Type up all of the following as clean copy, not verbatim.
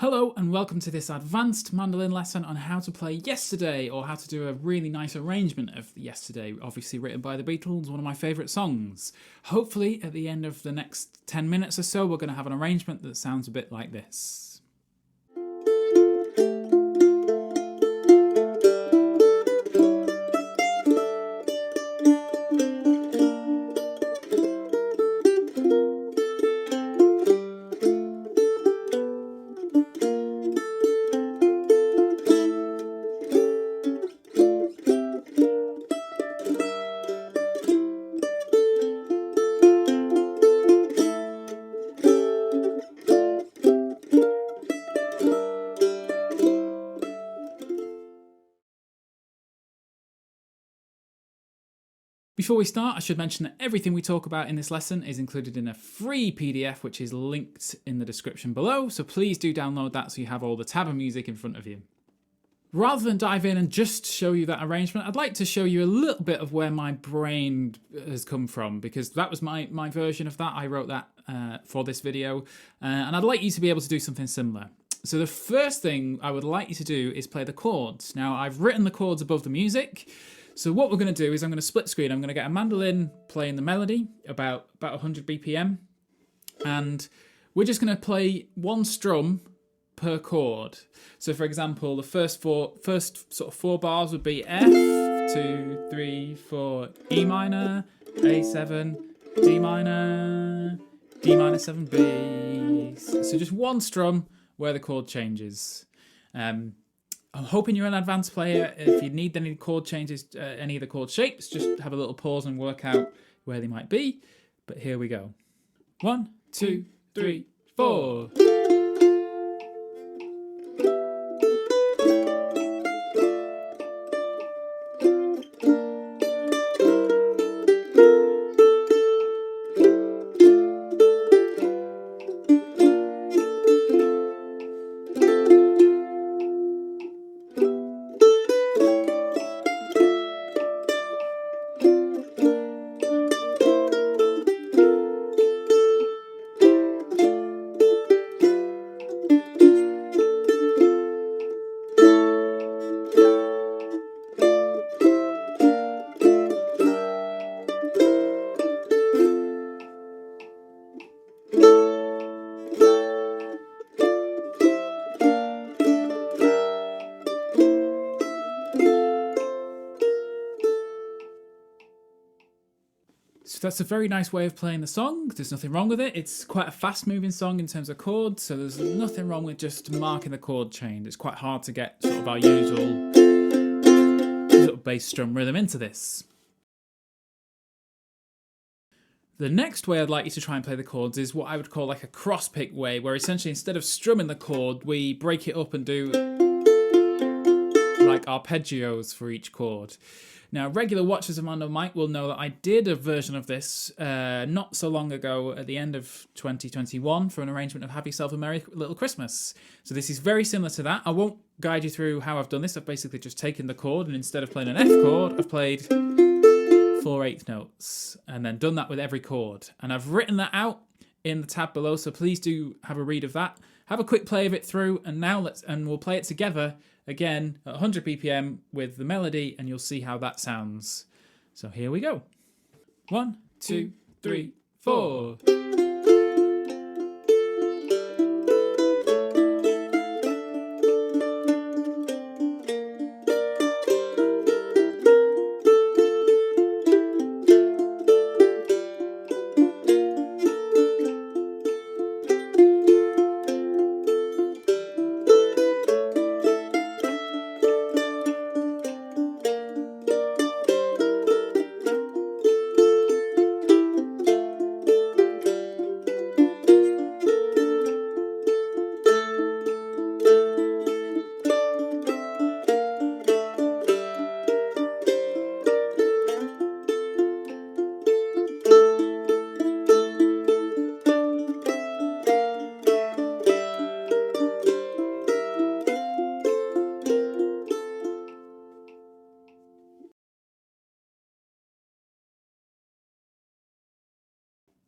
Hello and welcome to this advanced mandolin lesson on how to play Yesterday, or how to do a really nice arrangement of Yesterday, obviously written by the Beatles, one of my favourite songs. Hopefully at the end of the next 10 minutes or so we're going to have an arrangement that sounds a bit like this. Before we start, I should mention that everything we talk about in this lesson is included in a free PDF which is linked in the description below, so please do download that so you have all the tab of music in front of you. Rather than dive in and just show you that arrangement, I'd like to show you a little bit of where my brain has come from, because that was my version of that. I wrote that for this video, and I'd like you to be able to do something similar. So the first thing I would like you to do is play the chords. Now, I've written the chords above the music. So what we're going to do is I'm going to split screen. I'm going to get a mandolin playing the melody about 100 BPM, and we're just going to play one strum per chord. So for example, the first sort of four bars would be F, 2, 3, 4, E minor, A7, D minor, D minor 7, B. So just one strum where the chord changes. I'm hoping you're an advanced player. If you need any chord changes, any of the chord shapes, just have a little pause and work out where they might be. But here we go. 1, 2, 3, 4. So that's a very nice way of playing the song. There's nothing wrong with it. It's quite a fast-moving song in terms of chords, so there's nothing wrong with just marking the chord change. It's quite hard to get sort of our usual sort of bass drum rhythm into this. The next way I'd like you to try and play the chords is what I would call like a crosspick way, where essentially instead of strumming the chord, we break it up and do like arpeggios for each chord. Now, regular watchers of Mando will know that I did a version of this not so long ago at the end of 2021 for an arrangement of Have Yourself a Merry Little Christmas. So this is very similar to that. I won't guide you through how I've done this. I've basically just taken the chord, and instead of playing an F chord, I've played 4/8 notes and then done that with every chord. And I've written that out in the tab below, so please do have a read of that. Have a quick play of it through, and now we'll play it together again at 100 BPM with the melody, and you'll see how that sounds. So here we go. 1, 2, 3, 4.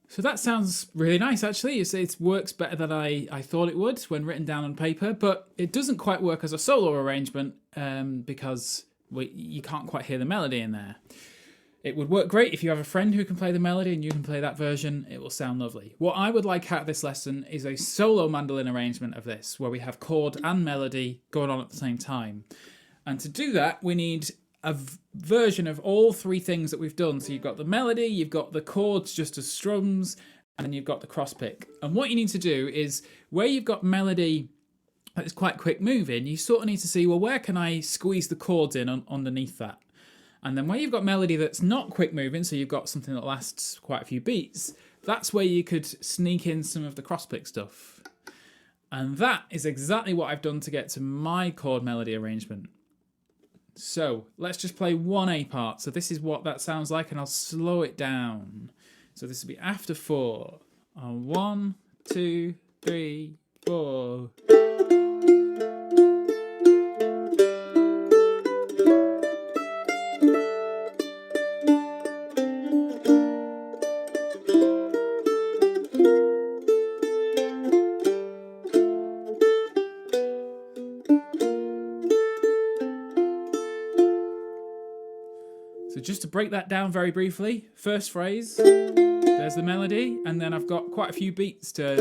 So that sounds really nice, actually. It works better than I thought it would when written down on paper, but it doesn't quite work as a solo arrangement because you can't quite hear the melody in there. It would work great if you have a friend who can play the melody and you can play that version. It will sound lovely. What I would like out of this lesson is a solo mandolin arrangement of this, where we have chord and melody going on at the same time. And to do that, we need a version of all three things that we've done. So you've got the melody, you've got the chords just as strums, and then you've got the crosspick. And what you need to do is, where you've got melody that's quite quick moving, you sort of need to see, well, where can I squeeze the chords in underneath that? And then where you've got melody that's not quick moving, so you've got something that lasts quite a few beats, that's where you could sneak in some of the crosspick stuff. And that is exactly what I've done to get to my chord melody arrangement. So let's just play one A part. So this is what that sounds like, and I'll slow it down. So this will be after 4. 1, 2, 3, 4. So just to break that down very briefly, first phrase, there's the melody, and then I've got quite a few beats that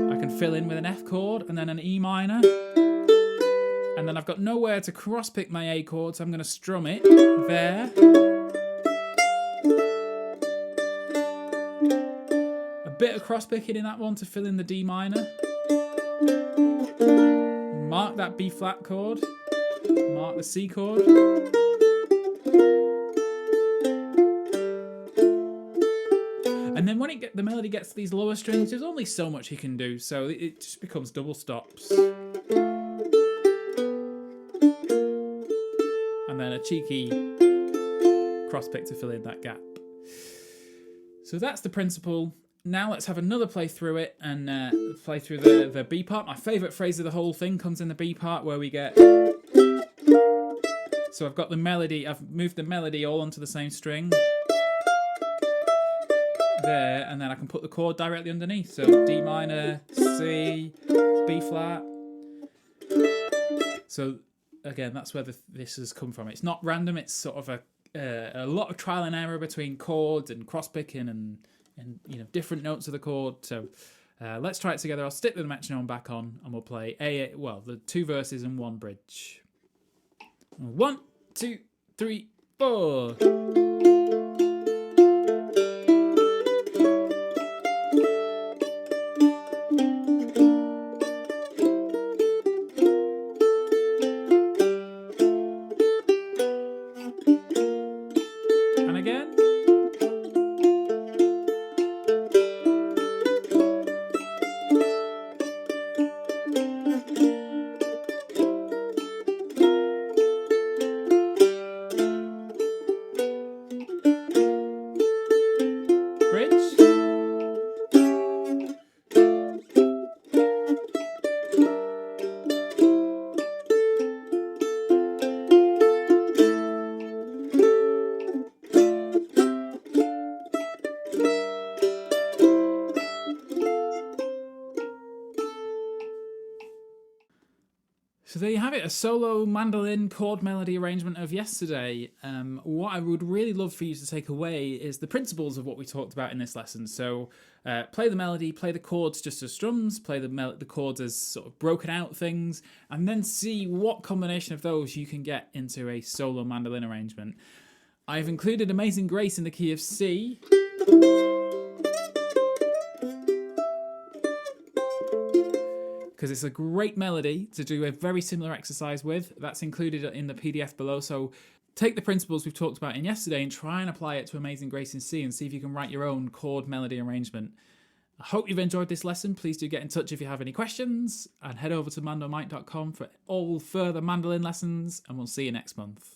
I can fill in with an F chord and then an E minor. And then I've got nowhere to crosspick my A chord, so I'm going to strum it there. A bit of crosspicking in that one to fill in the D minor. Mark that B flat chord. Mark the C chord. And then when the melody gets to these lower strings, there's only so much you can do, so it just becomes double stops. And then a cheeky crosspick to fill in that gap. So that's the principle. Now let's have another play through it and play through the B part. My favourite phrase of the whole thing comes in the B part, where we get... So I've got the melody, I've moved the melody all onto the same string. There, and then I can put the chord directly underneath. So D minor, C, B flat. So again, that's where this has come from. It's not random, it's sort of a lot of trial and error between chords and cross-picking and different notes of the chord. So let's try it together. I'll stick the metronome back on and we'll play the 2 verses and 1 bridge. 1, 2, 3, 4. And again. So there you have it, a solo mandolin chord melody arrangement of yesterday. What I would really love for you to take away is the principles of what we talked about in this lesson. So play the melody, play the chords just as strums, play the chords as sort of broken out things, and then see what combination of those you can get into a solo mandolin arrangement. I've included Amazing Grace in the key of C. Because it's a great melody to do a very similar exercise with. That's included in the PDF below. So take the principles we've talked about in yesterday and try and apply it to Amazing Grace in C and see if you can write your own chord melody arrangement. I hope you've enjoyed this lesson. Please do get in touch if you have any questions and head over to mandomike.com for all further mandolin lessons, and we'll see you next month.